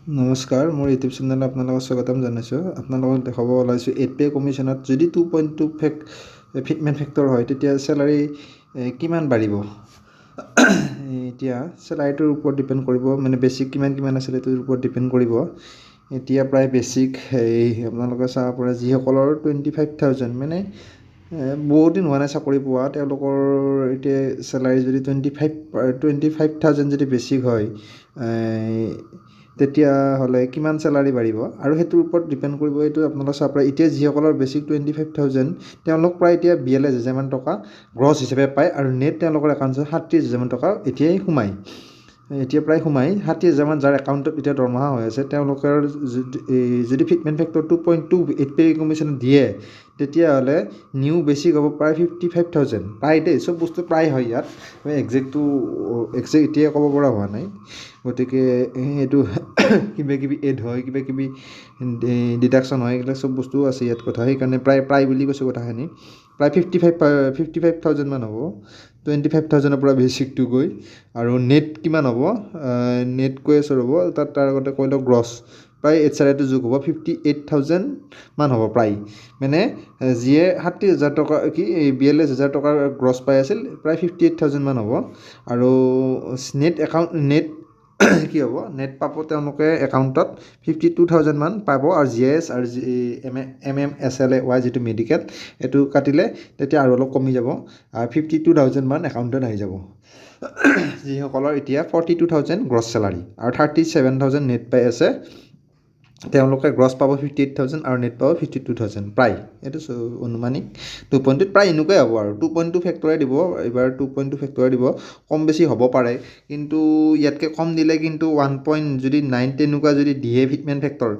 নমস্কাৰ, মোৰ ইউটিউব চেনেলত আপোনালোকক স্বাগতম জনাইছোঁ। আপোনালোকক দেখাব ওলাইছোঁ 8 কমিশ্যনত যদি 2.2 ফিটমেণ্ট ফেক্টৰ হয় তেতিয়া চেলাৰী কিমান বাঢ়িব। এতিয়া চেলাৰীটোৰ ওপৰত ডিপেণ্ড কৰিব, মানে বেছিক কিমান আছিলে সেইটোৰ ওপৰত ডিপেণ্ড কৰিব। এতিয়া প্ৰায় বেছিক আপোনালোকে চাব পাৰে যিসকলৰ 25,000, মানে বহুত দিন হোৱা নাই চাকৰি পোৱা, তেওঁলোকৰ এতিয়া চেলাৰী যদি 25,000 যদি বেছিক হয় তেতিয়াহ'লে কিমান চেলাৰী বাঢ়িব আৰু সেইটোৰ ওপৰত ডিপেণ্ড কৰিব। এইটো আপোনালোকে চাব পাৰে এতিয়া যিসকলৰ বেছিক 25,000 তেওঁলোক প্ৰায় এতিয়া 42,000 মান টকা গ্ৰছ হিচাপে পায় আৰু নেট তেওঁলোকৰ একাউণ্টত 37,000 মান টকা এতিয়াই সোমায়। এতিয়া প্ৰায় সোমায় 70,000 মান যাৰ একাউণ্টত এতিয়া দৰমহা হৈ আছে, তেওঁলোকৰ যদি ফিটমেণ্ট ফেক্টৰ 2.2 8 কমিশ্যন দিয়ে তেতিয়াহ'লে নিউ বেছিক হ'ব প্ৰায় 55,000। প্ৰায় দেই, চব বস্তু প্ৰায় হয় ইয়াত, একজেক্ট এতিয়াই ক'ব পৰা হোৱা নাই। গতিকে এইটো কিবাকিবি এড হয়, কিবাকিবি ডিডাকশ্যন হয়, এইবিলাক চব বস্তুও আছে ইয়াত কথা। সেইকাৰণে প্ৰায় বুলি কৈছোঁ কথাখিনি। প্ৰায় 55,000 মান হ'ব 25,000ৰ পৰা বেছিকটো গৈ। আৰু নেট কিমান হ'ব, নেট কৈ আছোঁ ৰ'ব, তাৰ আগতে কৈ লওক গ্ৰছ। প্ৰায় 8 চাইডটো যোগ হ'ব 58,000 মান হ'ব প্ৰায়। মানে যিয়ে 70,000 টকা 42,000 টকাৰ গ্ৰছ পাই আছিল, প্ৰায় 58,000 মান হ'ব। আৰু নেট কি হ'ব, নেট পাব তেওঁলোকে একাউণ্টত 52,000 মান পাব। আৰু GIS আৰু MMSLAY যিটো মেডিকেল, এইটো কাটিলে তেতিয়া আৰু অলপ কমি যাব, 52,000 মান একাউণ্টত আহি যাব। যিসকলৰ এতিয়া 42,000 গ্ৰছ চেলাৰী আৰু 37,000 নেট পাই আছে, তেওঁলোকে গ্ৰছ পাব 58,000 আৰু নেট পাব 52,000 প্ৰায়। এইটো অনুমানিক 2.2 প্ৰায় এনেকুৱাই হ'ব আৰু 2.2 ফেক্টৰে দিব এইবাৰ, 2.2 ফেক্টৰে দিব। কম বেছি হ'ব পাৰে, কিন্তু ইয়াতকৈ কম দিলে কিন্তু 1.9 তেনেকুৱা যদি দিয়ে ফিটমেণ্ট ফেক্টৰ,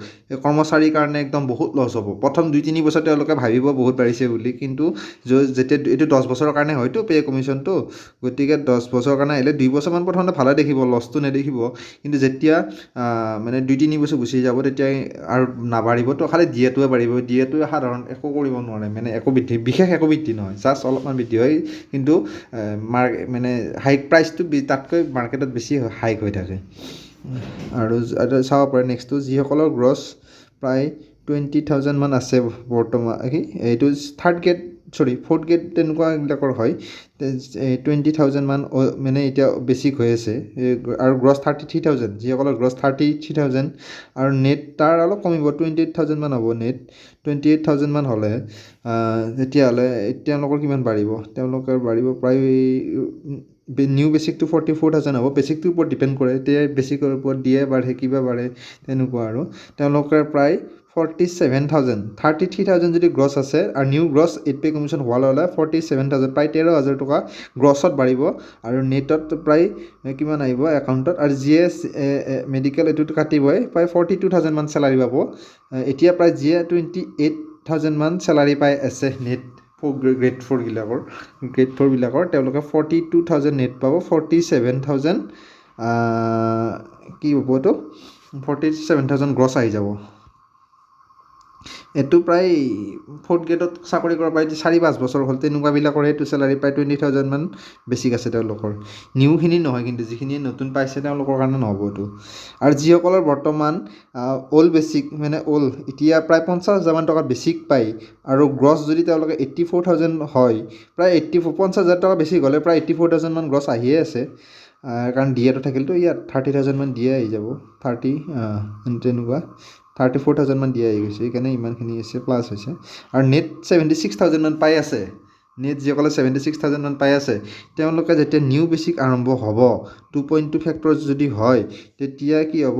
কৰ্মচাৰীৰ কাৰণে একদম বহুত লছ হ'ব। প্ৰথম 2-3 বছৰ তেওঁলোকে ভাবিব বহুত বাঢ়িছে বুলি, কিন্তু যেতিয়া এইটো 10 বছৰৰ কাৰণে হয়তো পে' কমিশ্যনটো, গতিকে 10 বছৰৰ কাৰণে আহিলে 2 বছৰমান প্ৰথমতে ভালে দেখিব, লছটো নেদেখিব। কিন্তু যেতিয়া মানে 2-3 বছৰ গুচি যাব তেতিয়া আৰু নাবাঢ়িব, তো খালি ডিএটোৱে বাঢ়িব। ডিএটোৱে সাধাৰণ একো কৰিব নোৱাৰে, মানে বিশেষ একো বৃদ্ধি নহয়, জাষ্ট অলপমান বৃদ্ধি হয়, কিন্তু মানে হাইক প্ৰাইচটো তাতকৈ মাৰ্কেটত বেছি হাইক হৈ থাকে। আৰু চাব পাৰে নেক্সটটো যিসকলৰ গ্ৰছ প্ৰায় 20,000 মান আছে বৰ্তমান, এইটো ফ'ৰ্থ গ্ৰেড তেনেকুৱা এইবিলাকৰ হয়। 20,000 মান মানে এতিয়া বেছিক হৈ আছে, আৰু গ্ৰছ 33,000, যিসকলৰ গ্ৰছ 33,000 আৰু নেট তাৰ অলপ কমিব, 28,000 মান হ'ব নেট। 28,000 মান হ'লে তেতিয়াহ'লে তেওঁলোকৰ কিমান বাঢ়িব, তেওঁলোকৰ বাঢ়িব প্ৰায় নিউ বেছিকটো 44,000 হ'ব। বেছিকটোৰ ওপৰত ডিপেণ্ড কৰে, এতিয়া বেছিকৰ ওপৰত দিয়ে বাঢ়ে কিবা বাঢ়ে তেনেকুৱা। আৰু তেওঁলোকে প্ৰায় 47,000, 33,000 যদি গ্ৰছ আছে আৰু নিউ গ্ৰছ 8 পে' কমিশ্যন হোৱাৰ লগে 47,000, প্ৰায় 13,000 টকা গ্ৰছত বাঢ়িব। আৰু নেটত প্ৰায় কিমান আহিব একাউণ্টত, আৰু GIS মেডিকেল এইটোতো কাটিবই, প্ৰায় 42,000 মান চেলাৰী পাব। এতিয়া প্ৰায় 28,000 মান চেলাৰী পাই আছে নেট গ্ৰেড 4 বিলাকৰ, তেওঁলোকে 42,000 নেট পাব। 47,000 কি হ'ব, এইটো 47,000 গ্ৰছ আহি যাব। এইটো প্ৰায় ফ'ৰ্থ গ্ৰেডত চাকৰি কৰা প্ৰায় 4-5 বছৰ হ'ল, তেনেকুৱাবিলাকৰ সেইটো চেলাৰী প্ৰায় 20,000 মান বেছিক আছে তেওঁলোকৰ। নিউখিনি নহয়, কিন্তু যিখিনিয়ে নতুন পাইছে তেওঁলোকৰ কাৰণে নহ'ব এইটো। আৰু যিসকলৰ বৰ্তমান বেছিক মানে এতিয়া প্ৰায় 50,000 মান টকা বেছিক পায়, আৰু গ্ৰছ যদি তেওঁলোকে 84,000 হয়, প্ৰায় 50,000 টকা বেছিক হ'লে প্ৰায় 84,000 মান গ্ৰছ আহিয়ে আছে। কাৰণ ডিএটো থাকিলেতো ইয়াত 30,000 মান দিয়ে আহি যাব, তেনেকুৱা 34,000 মান দিয়ে আহি গৈছে, সেইকাৰণে ইমানখিনি আছে প্লাছ হৈছে। আৰু নেট 76,000 মান পাই আছে, নেট যিসকলে 76,000 মান পাই আছে, তেওঁলোকে যেতিয়া নিউ বেছিক আৰম্ভ হ'ব 2.2 ফেক্টৰ যদি হয়, তেতিয়া কি হ'ব,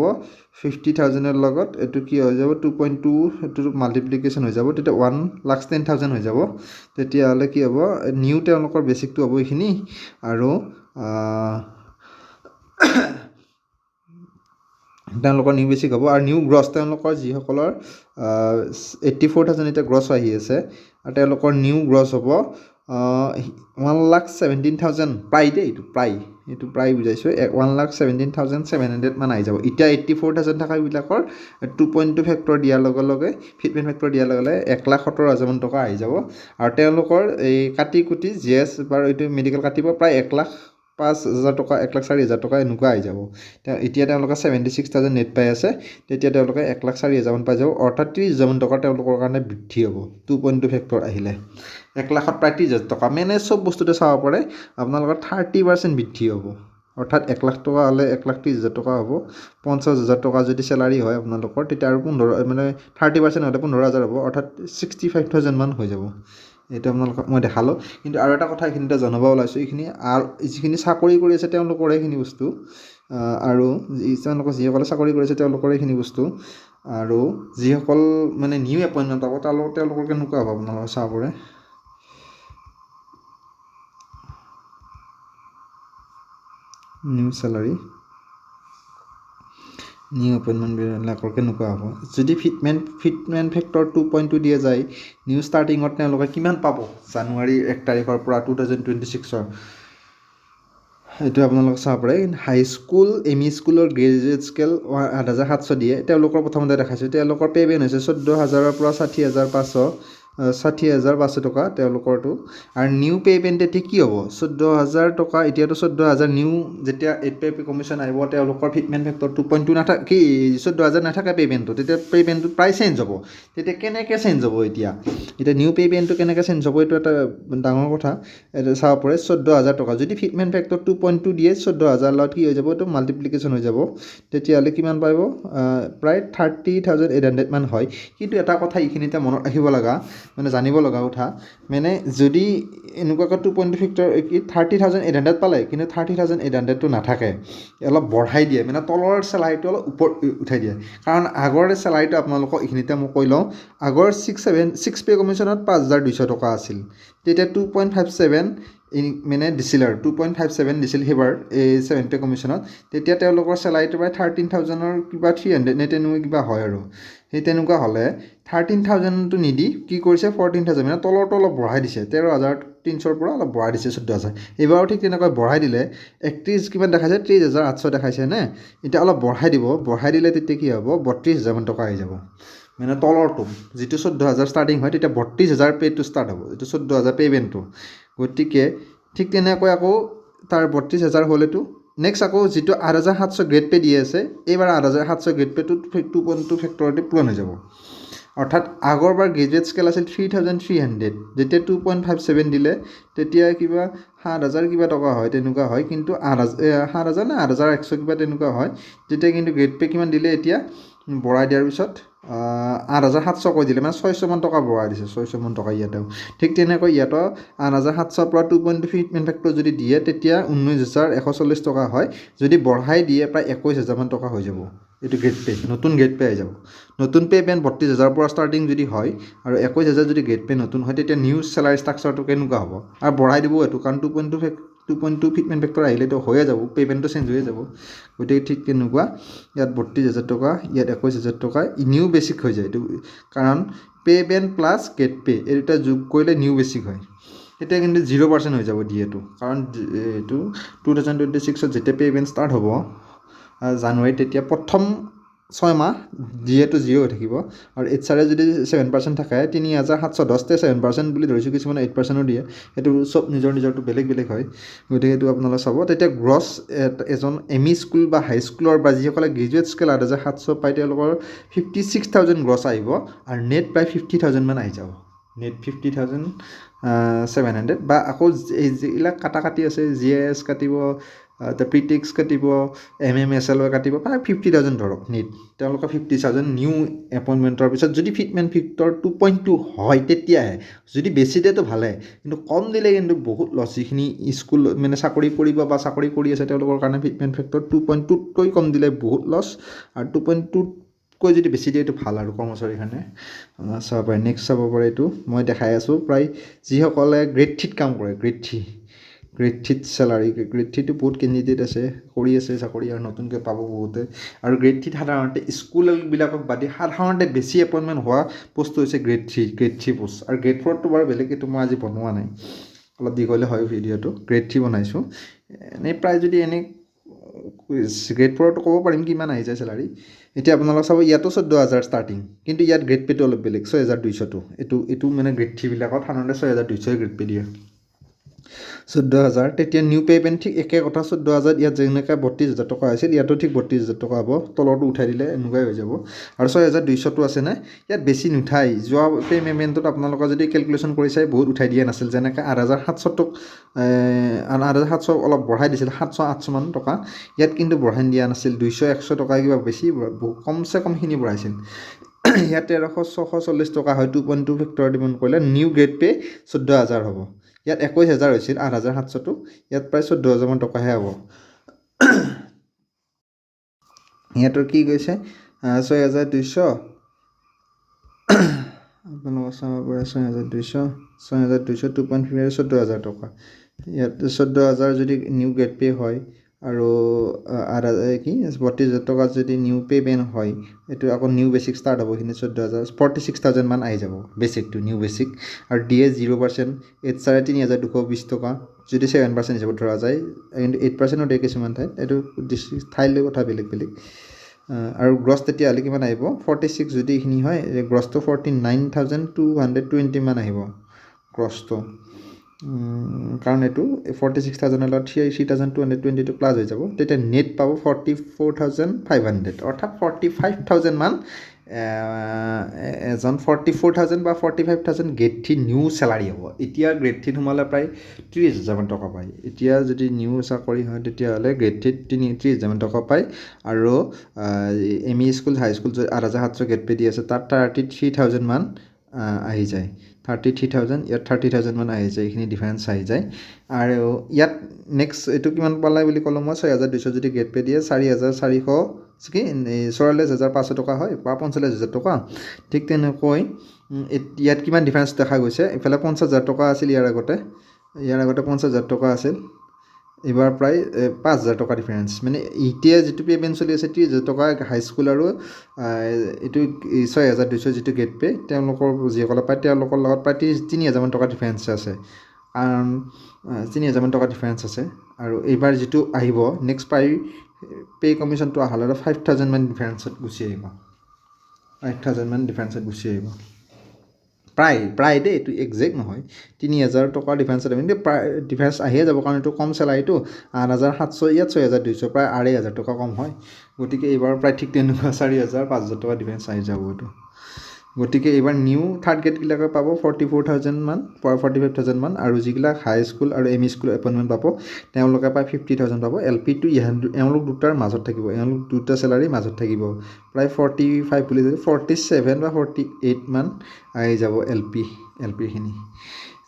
50,000ৰ লগত এইটো কি হৈ যাব, 2.2 এইটো মাল্টিপ্লিকেশ্যন হৈ যাব, তেতিয়া 1,10,000 হৈ যাব। তেতিয়াহ'লে কি হ'ব, নিউ তেওঁলোকৰ বেছিকটো হ'ব এইখিনি, আৰু তেওঁলোকৰ নিউ বেছিক হ'ব। আৰু নিউ গ্ৰছ তেওঁলোকৰ যিসকলৰ 84,000 এতিয়া গ্ৰছ আহি আছে, আৰু তেওঁলোকৰ নিউ গ্ৰছ হ'ব 1,17,000 প্ৰায় দেই, এইটো প্ৰায় বুজাইছোঁ, 1,17,700 মান আহি যাব। এতিয়া 84,000 টকাবিলাকৰ 2.2 ফেক্টৰ দিয়াৰ লগে লগে, ফিটমেণ্ট ফেক্টৰ দিয়াৰ লগে লগে 1,17,000 মান টকা আহি যাব। আৰু তেওঁলোকৰ এই কাটি কুটি GIS বাৰু এইটো মেডিকেল কাটিব প্ৰায় 1,00,000 5,000 টকা 1,04,000 টকা এনেকুৱা আহি যাব এতিয়া তেওঁলোকে 76,000 নেট পাই আছে তেতিয়া তেওঁলোকে 1,04,000 মান পাই যাব অৰ্থাৎ 30,000 টকা তেওঁলোকৰ কাৰণে বৃদ্ধি হ'ব 2.2 ফেক্টৰ আহিলে 1 লাখত প্ৰায় 30,000 টকা মানে চব বস্তুতে চাব পাৰে আপোনালোকৰ 30% বৃদ্ধি হ'ব অৰ্থাৎ 1 লাখ টকা হ'লে 1,30,000 টকা হ'ব 50,000 টকা যদি চেলাৰী হয় আপোনালোকৰ তেতিয়া আৰু 15 মানে 30% হ'লে 15,000 হ'ব অৰ্থাৎ 65,000 মান হৈ যাব এইটো আপোনালোকক মই দেখালোঁ কিন্তু আৰু এটা কথা এইখিনিতে জনাব ওলাইছোঁ এইখিনি আৰু যিখিনি চাকৰি কৰি আছে তেওঁলোকৰ এইখিনি বস্তু আৰু তেওঁলোকৰ যিসকলে চাকৰি কৰিছে তেওঁলোকৰ এইখিনি বস্তু আৰু যিসকল মানে নিউ এপইণ্টমেণ্ট পাব তেওঁলোকৰ কেনেকুৱা হ'ব আপোনালোকে চাব পাৰে নিউ চেলাৰী নিউ এপইণ্টমেণ্টবিলাকৰ কেনেকুৱা হ'ব যদি ফিটমেণ্ট ফেক্টৰ 2.2 দিয়া যায় নিউ ষ্টাৰ্টিঙত তেওঁলোকে কিমান পাব জানুৱাৰী 1 তাৰিখৰ পৰা 2026 এইটো আপোনালোকে চাব পাৰে হাইস্কুল ME স্কুলৰ গ্ৰেজুৱেট স্কেল 8,700 দিয়ে তেওঁলোকৰ প্ৰথমতে দেখাইছোঁ তেওঁলোকৰ পে'মেণ্ট হৈছে 14,000ৰ পৰা 60,500 টকা তেওঁলোকৰটো আৰু নিউ পে'মেণ্ট এতিয়া কি হ'ব 14,000 টকা এতিয়াতো 14,000 নিউ যেতিয়া 8 কমিশ্যন আহিব তেওঁলোকৰ ফিটমেণ্ট ফেক্টৰ 2.2 নাথাকে কি 14,000 নাথাকে পে'মেণ্টটো তেতিয়া পে'মেণ্টটো প্ৰায় চেঞ্জ হ'ব তেতিয়া কেনেকৈ চেঞ্জ হ'ব এতিয়া নিউ পে'মেণ্টটো কেনেকৈ চেঞ্জ হ'ব এইটো এটা ডাঙৰ কথা এইটো চাব পাৰে 14,000 টকা যদি ফিটমেণ্ট ফেক্টৰ 2.2 দিয়ে 14,000 লগত কি হৈ যাব এইটো মাল্টিপ্লিকেশ্যন হৈ যাব তেতিয়াহ'লে কিমান পাব প্ৰায় 30,800 মান হয় কিন্তু এটা কথা এইখিনিতে মনত ৰাখিব লগা মানে জানিব লগা কথা মানে যদি এনেকুৱাকৈ 2.2 ফেক্টৰ 30,800 পালে কিন্তু 30,800টো নাথাকে অলপ বঢ়াই দিয়ে মানে তলৰ চেলাৰীটো অলপ ওপৰত উঠাই দিয়ে কাৰণ আগৰ চেলাৰীটো আপোনালোকক এইখিনিতে মই কৈ লওঁ আগৰ 6 পে কমিশ্যনত 5,200 টকা আছিল তেতিয়া 2.57 মানে দিছিল আৰু 2.57 দিছিল সেইবাৰ এই 7 পে কমিশ্যনত তেতিয়া তেওঁলোকৰ চেলাৰীটো প্ৰায় 13,000ৰ কিবা 300 নে তেনেকুৱা কিবা হয় আৰু সেই তেনেকুৱা হ'লে 13,000টো নিদি কি কৰিছে 14,000 মানে তলৰটো অলপ বঢ়াই দিছে 13,300ৰ পৰা অলপ বঢ়াই দিছে 14,000 এইবাৰো ঠিক তেনেকৈ বঢ়াই দিলে 31 কিমান দেখাইছে 30,800 দেখাইছে নে এতিয়া অলপ বঢ়াই দিলে তেতিয়া কি হ'ব 32,000 মান টকা আহি যাব মানে তলৰটো যিটো 14,000 ষ্টাৰ্টিং হয় তেতিয়া 32,000 পে'টো ষ্টাৰ্ট হ'ব যিটো 14,000 পে'মেণ্টটো গতিকে ঠিক তেনেকৈ আকৌ তাৰ 32,000 হ'লেতো নেক্সট আকৌ যিটো 8,700 গ্ৰেড পে' দি আছে এইবাৰ 8,700 গ্ৰেড পে'টো 2.2 ফেক্টৰতে পূৰণ হৈ যাব অৰ্থাৎ আগৰবাৰ গ্ৰেজুৱেট স্কেল আছিল 3,300 যেতিয়া 2.57 দিলে তেতিয়া কিবা 7,000 কিবা টকা হয় তেনেকুৱা হয় কিন্তু 7,000 নে 8,100 কিবা তেনেকুৱা হয় যেতিয়া কিন্তু গ্ৰেড পে' কিমান দিলে এতিয়া বঢ়াই দিয়াৰ পিছত 8,700 কৈ দিলে মানে 600 মান টকা বঢ়াই দিছে 600 মান টকা ইয়াতেও ঠিক তেনেকৈ ইয়াতো 8,700 পৰা 2.2 ফিটমেণ্ট ফেক্টৰ যদি দিয়ে তেতিয়া 19,140 টকা হয় যদি বঢ়াই দিয়ে প্ৰায় 21,000 মান টকা হৈ যাব এইটো গ্ৰেড পে' নতুন গ্ৰেড পে' আহি যাব নতুন পে'মেণ্ট 32,000 পৰা ষ্টাৰ্টিং যদি হয় আৰু 21,000 যদি গ্ৰেড পে' নতুন হয় তেতিয়া নিউ চেলাৰী ষ্ট্ৰাকচাৰটো কেনেকুৱা হ'ব আৰু বঢ়াই দিব এইটো কাৰণ 2.2 ফিটমেণ্ট ফেক্টৰ আহিলেতো হৈয়ে যাব পে'মেণ্টটো চেঞ্জ হৈয়ে যাব গতিকে ঠিক তেনেকুৱা ইয়াত 32,000 টকা ইয়াত 21,000 টকা নিউ বেচিক হৈ যায় এইটো কাৰণ পে'মেণ্ট প্লাছ গ্ৰেড পে' এই দুটা যোগ কৰিলে নিউ বেচিক হয় তেতিয়া কিন্তু 0% হৈ যাব ডিএটো কাৰণ এইটো 2026ত যেতিয়া পে'মেণ্ট ষ্টাৰ্ট হ'ব জানুৱাৰীত তেতিয়া প্ৰথম 6 মাহ ডিএটো 0 হৈ থাকিব আৰু HR যদি 7% থাকে 3,710তে 7% বুলি ধৰিছোঁ কিছুমানে 8%ও দিয়ে সেইটো চব নিজৰটো বেলেগ হয় গতিকে এইটো আপোনালোকে চাব তেতিয়া গ্ৰছ এজন ME স্কুল বা হাইস্কুলৰ বা যিসকলে গ্ৰেজুৱেট স্কেল 8,700 পায় তেওঁলোকৰ 56,000 গ্ৰছ আহিব আৰু নেট প্ৰায় 50,000 মান আহি যাব নেট 50,700 বা আকৌ এই যিবিলাক কাটি আছে GIS কাটিব প্ৰিটেক্স কাটিব MMSL কাটিব প্ৰায় 50,000 ধৰক নেট তেওঁলোকৰ 50,000 নিউ এপইণ্টমেণ্টৰ পিছত যদি ফিটমেণ্ট ফেক্টৰ 2.2 হয় তেতিয়াহে যদি বেছি দিয়েতো ভালে কিন্তু কম দিলে কিন্তু বহুত লছ যিখিনি স্কুল মানে চাকৰি কৰিব বা চাকৰি কৰি আছে তেওঁলোকৰ কাৰণে ফিটমেণ্ট ফেক্টৰ 2.2তকৈ কম দিলে বহুত লছ আৰু 2.2কৈ যদি বেছি দিয়ে এইটো ভাল আৰু কৰ্মচাৰীৰ কাৰণে চাব পাৰে নেক্সট চাব পাৰে এইটো মই দেখাই আছোঁ প্ৰায় যিসকলে গ্ৰেড 3ত কাম কৰে গ্ৰেড 3ত চেলাৰী গ্ৰেড 3টো বহুত কেণ্ডিডেট আছে কৰি আছে চাকৰি আৰু নতুনকৈ পাব বহুতে আৰু গ্ৰেড 3ত সাধাৰণতে স্কুলবিলাকক বাদে সাধাৰণতে বেছি এপইণ্টমেণ্ট হোৱা পোষ্টটো হৈছে গ্ৰেড 3 পোষ্ট আৰু গ্ৰেড 4টো বাৰু বেলেগ এইটো মই আজি বনোৱা নাই অলপ দীঘলে হয় ভিডিঅ'টো গ্ৰেড 3 বনাইছোঁ এনেই প্ৰায় যদি এনেই গ্ৰেড 4টো ক'ব পাৰিম কিমান আহি যায় চেলাৰী এতিয়া আপোনালোক চাব ইয়াতো 14,000 ষ্টাৰ্টিং কিন্তু ইয়াত গ্ৰেড পে'টো অলপ বেলেগ 6,200টো এইটো মানে গ্ৰেড 3বিলাকত সাধাৰণতে 6,200 গ্ৰেড পে' দিয়ে 14,000 তেতিয়া নিউ পে'মেণ্ট ঠিক একে কথা 14,000 ইয়াত যেনেকৈ 32,000 টকা হৈছিল ইয়াতো ঠিক 32,000 টকা হ'ব তলৰটো উঠাই দিলে এনেকুৱাই হৈ যাব আৰু 6,200টো আছেনে ইয়াত বেছি নুঠাই যোৱা পে'মেণ্টত আপোনালোকে যদি কেলকুলেশ্যন কৰি চাই বহুত উঠাই দিয়া নাছিল যেনেকৈ 8,700টোক 8,700 অলপ বঢ়াই দিছিল 700-800 মান টকা ইয়াত কিন্তু বঢ়াই দিয়া নাছিল 200-100 টকা কিবা বেছি কমচে কমখিনি বঢ়াইছিল ইয়াত 13,640 টকা হয় 2.2 ফেক্টৰ ডিপেণ্ড কৰিলে নিউ গ্ৰেড পে' 14,000 হ'ব ইয়াত 21,000 হৈছিল 8,700টো ইয়াত প্ৰায় 14,000 মান টকাহে হ'ব ইয়াতৰ কি গৈছে 6,200 আপোনালোকৰ চাব পাৰে 6,200 2.5 14,000 টকা ইয়াত 14,000 যদি নিউ গ্ৰেড পে' হয় আৰু 32,000 টকা যদি নিউ পে'মেণ্ট হয় এইটো আকৌ নিউ বেচিক ষ্টাৰ্ট হ'ব এইখিনি 14,000 46,000 মান আহি যাব বেচিকটো নিউ বেচিক আৰু দিয়ে 0% 3,220 টকা যদি 7% হিচাপত ধৰা যায় কিন্তু 8%ও দিয়ে কিছুমান ঠাইত এইটো ঠাইলৈ কথা বেলেগ বেলেগ আৰু গ্ৰছ তেতিয়াহ'লে কিমান আহিব 46 যদি এইখিনি হয় গ্ৰছটো 49,220 মান আহিব গ্ৰছটো কাৰণ এইটো 46,000 লগত 3,220টো প্লাছ হৈ যাব তেতিয়া নেট পাব 44,500 অৰ্থাৎ 45,000 মান এজন 44,000 বা 45,000 গ্ৰেড 3 নিউ চেলাৰী হ'ব এতিয়া গ্ৰেড 3 সোমালে প্ৰায় 30,000 মান টকা পায় এতিয়া যদি নিউ চাকৰি হয় তেতিয়াহ'লে গ্ৰেড 3 30,000 মান টকা পায় আৰু এম ই স্কুল হাই স্কুল 8,700 গ্ৰেড পে' দি আছে তাত 33,000 মান আহি যায় 33,000 ইয়াত 30,000 মান আহি যায় এইখিনি ডিফাৰেঞ্চ আহি যায় আৰু ইয়াত নেক্সট এইটো কিমান পালে বুলি ক'লোঁ মই 6,200 যদি গ্ৰেড পে' দিয়ে 4,400 কি 44,500 টকা হয় বা 45,000 টকা ঠিক তেনেকৈ ইয়াত কিমান ডিফাৰেঞ্চ দেখা গৈছে ইফালে 50,000 টকা আছিল ইয়াৰ আগতে 50,000 টকা আছিল এইবাৰ প্ৰায় 5,000 টকা ডিফাৰেঞ্চ মানে এতিয়া যিটো পে'মেণ্ট চলি আছে 30,000 টকা হাইস্কুল আৰু এইটো 6,200 যিটো গ্ৰেড পে' তেওঁলোকৰ যিসকলে পায় তেওঁলোকৰ লগত প্ৰায় 3,000 মান টকা ডিফাৰেঞ্চ আছে কাৰণ 3,000 মান টকা ডিফাৰেঞ্চ আছে আৰু এইবাৰ যিটো আহিব নেক্সট পে' কমিশ্যনটো অহাৰ লগত 5,000 মান ডিফাৰেঞ্চত গুচি আহিব 5,000 মান ডিফাৰেঞ্চত গুচি আহিব প্ৰায় দেই এইটো একজেক্ট নহয় 3,000 টকাৰ ডিফাৰেঞ্চত কিন্তু প্ৰায় ডিফাৰেঞ্চ আহিয়ে যাব কাৰণ এইটো কম চেলাৰীটো 8,700 ইয়াত 6,200 প্ৰায় 2,500 টকা কম হয় গতিকে এইবাৰ প্ৰায় ঠিক তেনেকুৱা 4,500 টকা ডিফাৰেঞ্চ আহি যাব এইটো গতিকে এইবাৰ নিউ থাৰ্ড গ্ৰেডবিলাকে পাব 44,000 মান 45,000 মান আৰু যিবিলাক হাই স্কুল আৰু এম ই স্কুল এপইণ্টমেণ্ট পাব তেওঁলোকে প্ৰায় 50,000 পাব এল পিটো এওঁলোক দুটাৰ মাজত থাকিব এওঁলোক দুটা চেলাৰী মাজত থাকিব প্ৰায় 45 বুলি যদি 47 বা 48 মান আহি যাব এল পিখিনি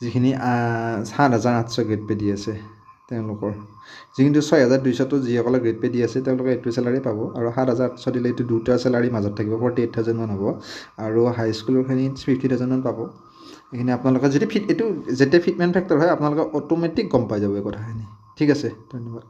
যিখিনি 7,800 গ্ৰেড পে' দি আছে তেওঁলোকৰ কিন্তু 6,200টো যিসকলে গ্ৰেড পে' দি আছে তেওঁলোকে এইটো চেলাৰী পাব আৰু 7,800 দিলে এইটো দুটা চেলাৰী মাজত থাকিব 48,000 মান হ'ব আৰু হাই স্কুলৰখিনি 50,000 মান পাব এইখিনি আপোনালোকে যদি এইটো যেতিয়া ফিটমেণ্ট ফেক্টৰ হয় আপোনালোকে অট'মেটিক গম পাই যাব এই কথাখিনি ঠিক আছে ধন্যবাদ